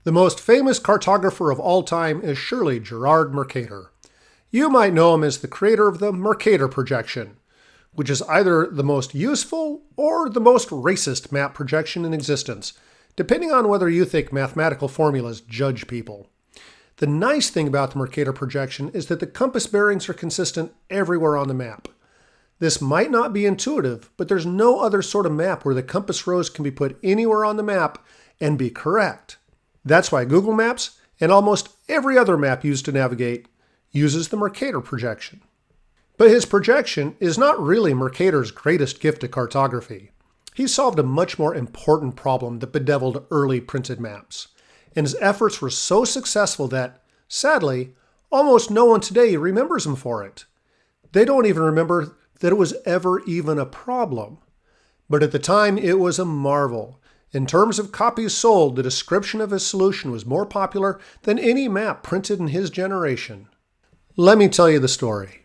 The most famous cartographer of all time is surely Gerard Mercator. You might know him as the creator of the Mercator projection, which is either the most useful or the most racist map projection in existence, depending on whether you think mathematical formulas judge people. The nice thing about the Mercator projection is that the compass bearings are consistent everywhere on the map. This might not be intuitive, but there's no other sort of map where the compass rose can be put anywhere on the map and be correct. That's why Google Maps and almost every other map used to navigate uses the Mercator projection. But his projection is not really Mercator's greatest gift to cartography. He solved a much more important problem that bedeviled early printed maps, and his efforts were so successful that, sadly, almost no one today remembers him for it. They don't even remember that it was ever even a problem. But at the time, it was a marvel. In terms of copies sold, the description of his solution was more popular than any map printed in his generation. Let me tell you the story.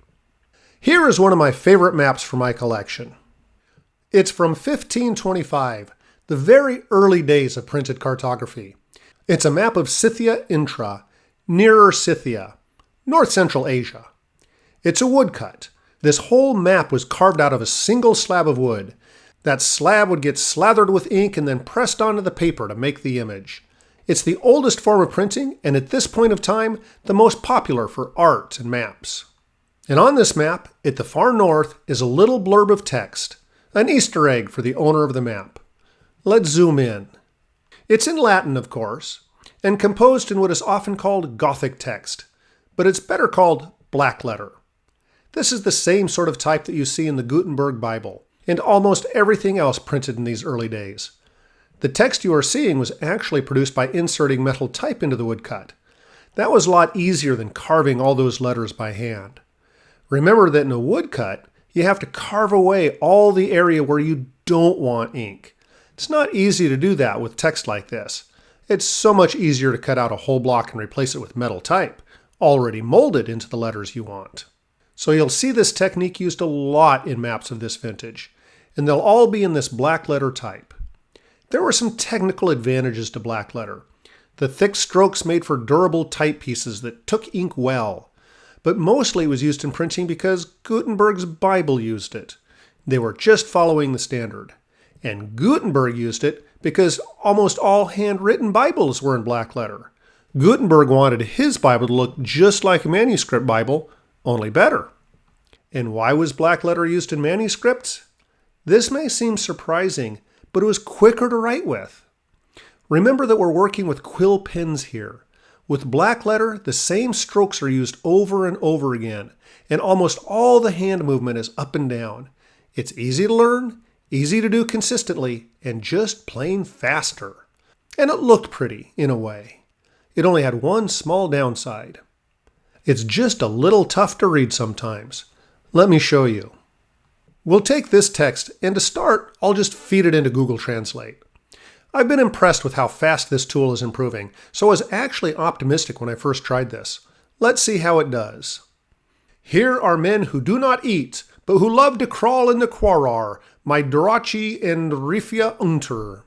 Here is one of my favorite maps from my collection. It's from 1525, the very early days of printed cartography. It's a map of Scythia Intra, nearer Scythia, North Central Asia. It's a woodcut. This whole map was carved out of a single slab of wood. That slab would get slathered with ink and then pressed onto the paper to make the image. It's the oldest form of printing, and at this point of time, the most popular for art and maps. And on this map, at the far north, is a little blurb of text, an Easter egg for the owner of the map. Let's zoom in. It's in Latin, of course, and composed in what is often called Gothic text, but it's better called Blackletter. This is the same sort of type that you see in the Gutenberg Bible, and almost everything else printed in these early days. The text you are seeing was actually produced by inserting metal type into the woodcut. That was a lot easier than carving all those letters by hand. Remember that in a woodcut, you have to carve away all the area where you don't want ink. It's not easy to do that with text like this. It's so much easier to cut out a whole block and replace it with metal type, already molded into the letters you want. So you'll see this technique used a lot in maps of this vintage, and they'll all be in this blackletter type. There were some technical advantages to blackletter. The thick strokes made for durable typepieces that took ink well, but mostly it was used in printing because Gutenberg's Bible used it. They were just following the standard. And Gutenberg used it because almost all handwritten Bibles were in blackletter. Gutenberg wanted his Bible to look just like a manuscript Bible, only better. And why was blackletter used in manuscripts? This may seem surprising, but it was quicker to write with. Remember that we're working with quill pens here. With blackletter, the same strokes are used over and over again, and almost all the hand movement is up and down. It's easy to learn, easy to do consistently, and just plain faster. And it looked pretty, in a way. It only had one small downside. It's just a little tough to read sometimes. Let me show you. We'll take this text, and to start, I'll just feed it into Google Translate. I've been impressed with how fast this tool is improving, so I was actually optimistic when I first tried this. Let's see how it does. Here are men who do not eat, but who love to crawl in the quarar, my Duraci and Rifia unter.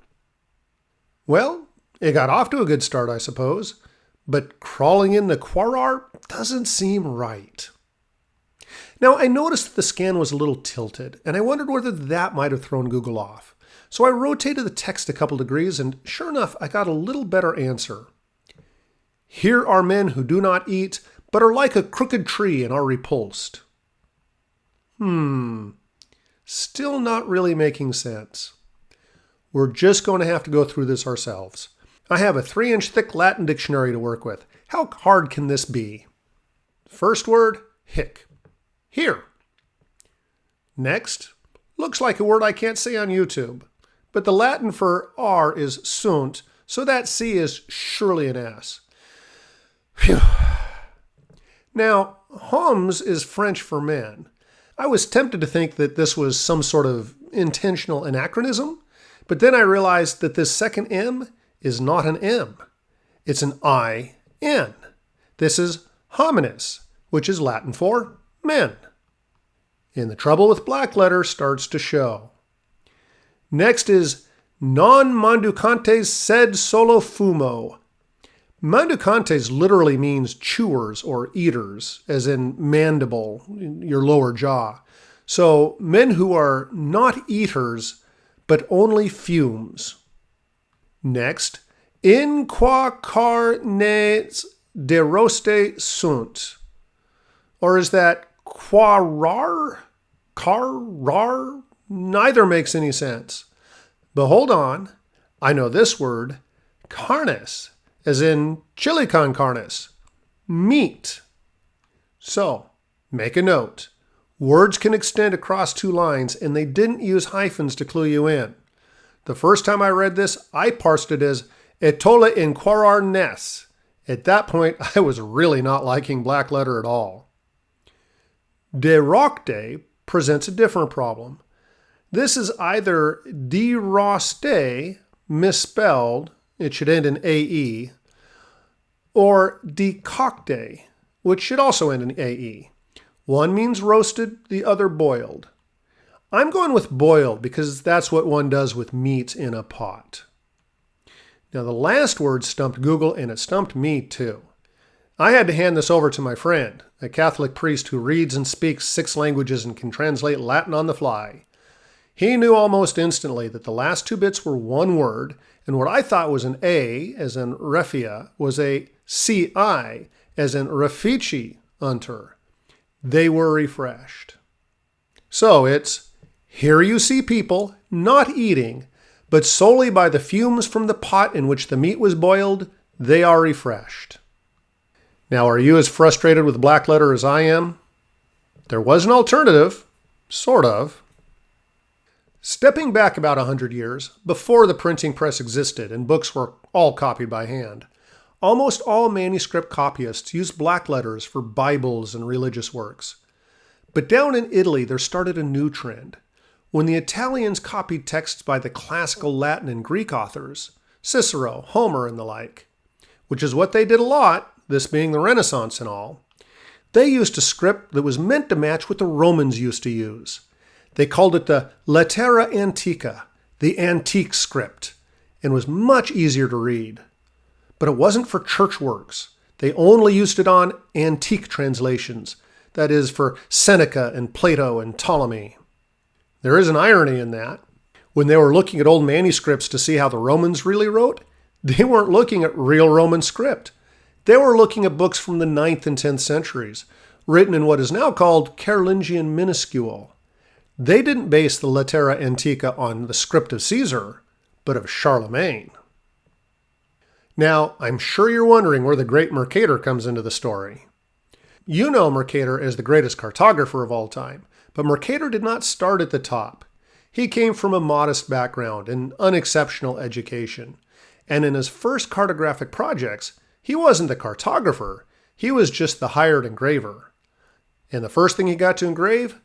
Well, it got off to a good start, I suppose, but crawling in the quarar doesn't seem right. Now, I noticed the scan was a little tilted, and I wondered whether that might have thrown Google off. So I rotated the text a couple degrees, and sure enough, I got a little better answer. Here are men who do not eat, but are like a crooked tree and are repulsed. Still not really making sense. We're just going to have to go through this ourselves. I have a 3-inch thick Latin dictionary to work with. How hard can this be? First word, hic. Here. Next, looks like a word I can't say on YouTube, but the Latin for R is sunt, so that C is surely an S. Phew. Now, homs is French for men. I was tempted to think that this was some sort of intentional anachronism, but then I realized that this second M is not an M. It's an I-N. This is homines, which is Latin for men. And the trouble with blackletter starts to show. Next is non manducantes sed solo fumo. Mendicantes literally means chewers or eaters, as in mandible, your lower jaw. So men who are not eaters, but only fumes. Next, in qua carnes de roste sunt. Or is that quarar? Carrar? Neither makes any sense. But hold on, I know this word, carnes, as in chili con carnes, meat. So, make a note. Words can extend across two lines, and they didn't use hyphens to clue you in. The first time I read this, I parsed it as etola in quarar nes. At that point, I was really not liking Blackletter at all. De rocte presents a different problem. This is either de roste, misspelled, it should end in AE, or decocte, which should also end in AE. One means roasted, the other boiled. I'm going with boiled because that's what one does with meat in a pot. Now the last word stumped Google, and it stumped me too. I had to hand this over to my friend, a Catholic priest who reads and speaks 6 languages and can translate Latin on the fly. He knew almost instantly that the last 2 bits were one word, and what I thought was an A, as in refia, was a CI, as in refici unter. They were refreshed. So it's, here you see people not eating, but solely by the fumes from the pot in which the meat was boiled, they are refreshed. Now, are you as frustrated with Blackletter as I am? There was an alternative, sort of. Stepping back about 100 years, before the printing press existed and books were all copied by hand, almost all manuscript copyists used blackletters for Bibles and religious works. But down in Italy, there started a new trend. When the Italians copied texts by the classical Latin and Greek authors, Cicero, Homer, and the like, which is what they did a lot, this being the Renaissance and all, they used a script that was meant to match what the Romans used to use. They called it the Lettera Antiqua, the antique script, and was much easier to read. But it wasn't for church works. They only used it on antique translations, that is, for Seneca and Plato and Ptolemy. There is an irony in that. When they were looking at old manuscripts to see how the Romans really wrote, they weren't looking at real Roman script. They were looking at books from the 9th and 10th centuries, written in what is now called Carolingian minuscule. They didn't base the Lettera Antiqua on the script of Caesar, but of Charlemagne. Now, I'm sure you're wondering where the great Mercator comes into the story. You know Mercator as the greatest cartographer of all time, but Mercator did not start at the top. He came from a modest background and unexceptional education, and in his first cartographic projects, he wasn't the cartographer, he was just the hired engraver. And the first thing he got to engrave?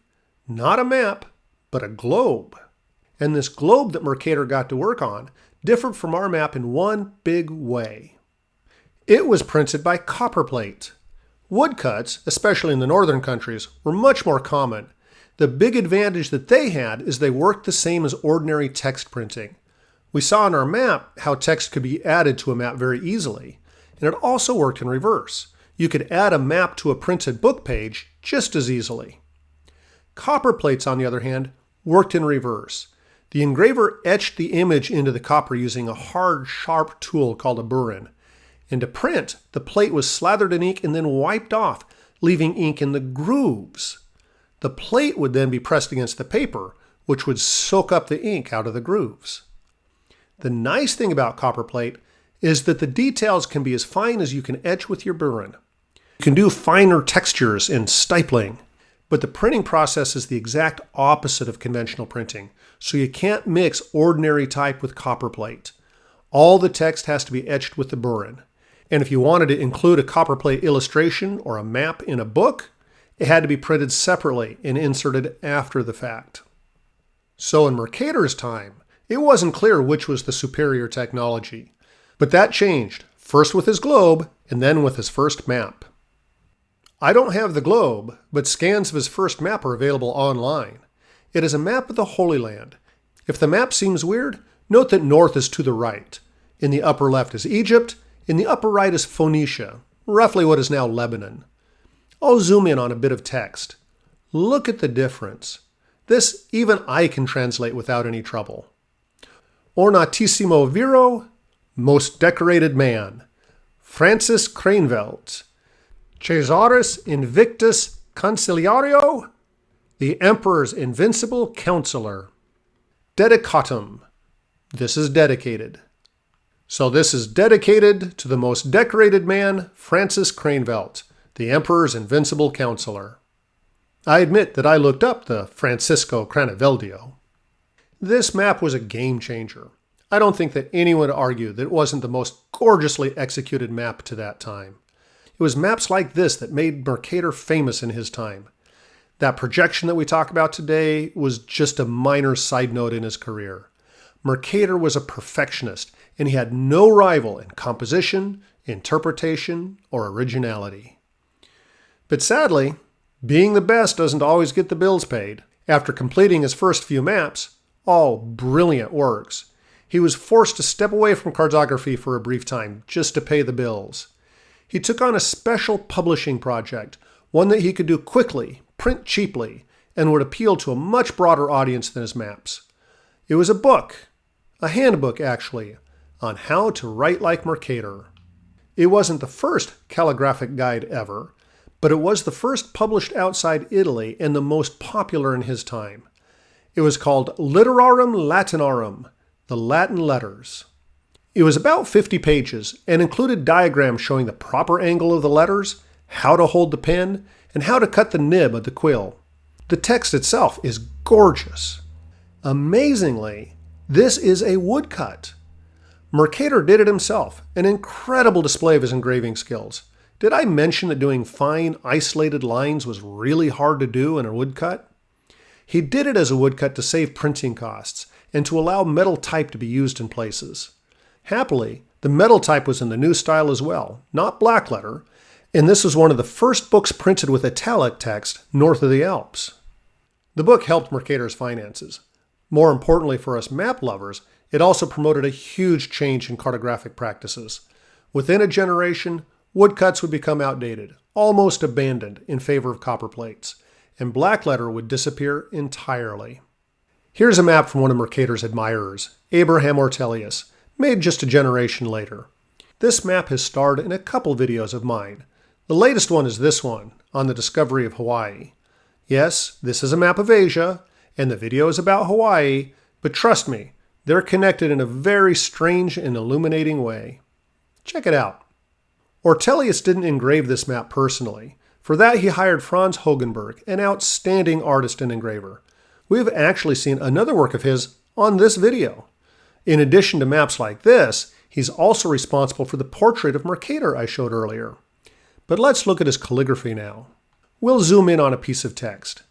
Not a map, but a globe. And this globe that Mercator got to work on differed from our map in one big way. It was printed by copperplate. Woodcuts, especially in the northern countries, were much more common. The big advantage that they had is they worked the same as ordinary text printing. We saw on our map how text could be added to a map very easily, and it also worked in reverse. You could add a map to a printed book page just as easily. Copperplates, on the other hand, worked in reverse. The engraver etched the image into the copper using a hard, sharp tool called a burin. And to print, the plate was slathered in ink and then wiped off, leaving ink in the grooves. The plate would then be pressed against the paper, which would soak up the ink out of the grooves. The nice thing about copperplate is that the details can be as fine as you can etch with your burin. You can do finer textures and stippling, but the printing process is the exact opposite of conventional printing, so you can't mix ordinary type with copperplate. All the text has to be etched with the burin. And if you wanted to include a copperplate illustration or a map in a book, it had to be printed separately and inserted after the fact. So in Mercator's time, it wasn't clear which was the superior technology. But that changed, first with his globe and then with his first map. I don't have the globe, but scans of his first map are available online. It is a map of the Holy Land. If the map seems weird, note that north is to the right. In the upper left is Egypt, In the upper right is Phoenicia, roughly what is now Lebanon. I'll zoom in on a bit of text. Look at the difference. This even I can translate without any trouble. Ornatissimo viro, most decorated man. Francis Cranevelt. Caesaris invictus conciliario, the emperor's invincible counselor. Dedicatum. This is dedicated. So this is dedicated to the most decorated man, Francis Cranevelt, the emperor's invincible counselor. I admit that I looked up the Francisco Craneveldio. This map was a game changer. I don't think that anyone would argue that it wasn't the most gorgeously executed map to that time. It was maps like this that made Mercator famous in his time. That projection that we talk about today was just a minor side note in his career. Mercator was a perfectionist, and he had no rival in composition, interpretation, or originality. But sadly, being the best doesn't always get the bills paid. After completing his first few maps, all brilliant works, he was forced to step away from cartography for a brief time just to pay the bills. He took on a special publishing project, one that he could do quickly, print cheaply, and would appeal to a much broader audience than his maps. It was a book, a handbook actually, on how to write like Mercator. It wasn't the first calligraphic guide ever, but it was the first published outside Italy and the most popular in his time. It was called Letterum Latinum, the Latin letters. It was about 50 pages and included diagrams showing the proper angle of the letters, how to hold the pen, and how to cut the nib of the quill. The text itself is gorgeous. Amazingly, this is a woodcut. Mercator did it himself, an incredible display of his engraving skills. Did I mention that doing fine, isolated lines was really hard to do in a woodcut? He did it as a woodcut to save printing costs and to allow metal type to be used in places. Happily, the metal type was in the new style as well, not Blackletter, and this was one of the first books printed with italic text north of the Alps. The book helped Mercator's finances. More importantly for us map lovers, it also promoted a huge change in cartographic practices. Within a generation, woodcuts would become outdated, almost abandoned in favor of copperplates, and Blackletter would disappear entirely. Here's a map from one of Mercator's admirers, Abraham Ortelius, made just a generation later. This map has starred in a couple videos of mine. The latest one is this one, on the discovery of Hawaii. Yes, this is a map of Asia, and the video is about Hawaii, but trust me, they're connected in a very strange and illuminating way. Check it out. Ortelius didn't engrave this map personally. For that, he hired Franz Hogenberg, an outstanding artist and engraver. We have actually seen another work of his on this video. In addition to maps like this, he's also responsible for the portrait of Mercator I showed earlier. But let's look at his calligraphy now. We'll zoom in on a piece of text.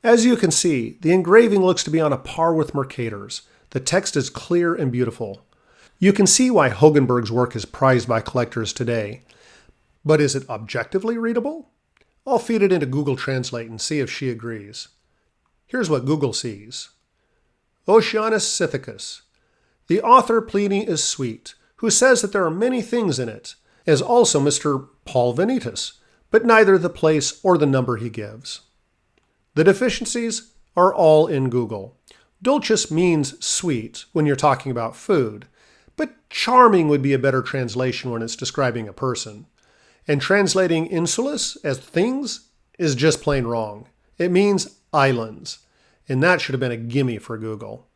As you can see, the engraving looks to be on a par with Mercator's. The text is clear and beautiful. You can see why Hogenberg's work is prized by collectors today. But is it objectively readable? I'll feed it into Google Translate and see if she agrees. Here's what Google sees. Oceanus Scythicus. The author Pliny is sweet, who says that there are many things in it, as also Mr. Paul Venetus, but neither the place or the number he gives. The deficiencies are all in Google. Dulcis means sweet when you're talking about food, but charming would be a better translation when it's describing a person. And translating insulis as things is just plain wrong. It means islands, and that should have been a gimme for Google.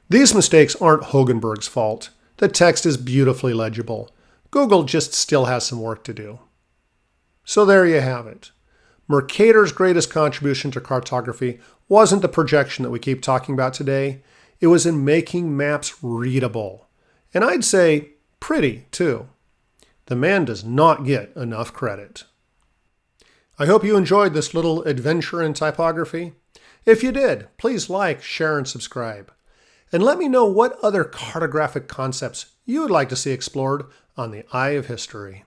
These mistakes aren't Hogenberg's fault. The text is beautifully legible. Google just still has some work to do. So there you have it. Mercator's greatest contribution to cartography wasn't the projection that we keep talking about today. It was in making maps readable. And I'd say pretty, too. The man does not get enough credit. I hope you enjoyed this little adventure in typography. If you did, please like, share, and subscribe. And let me know what other cartographic concepts you would like to see explored on the Eye of History.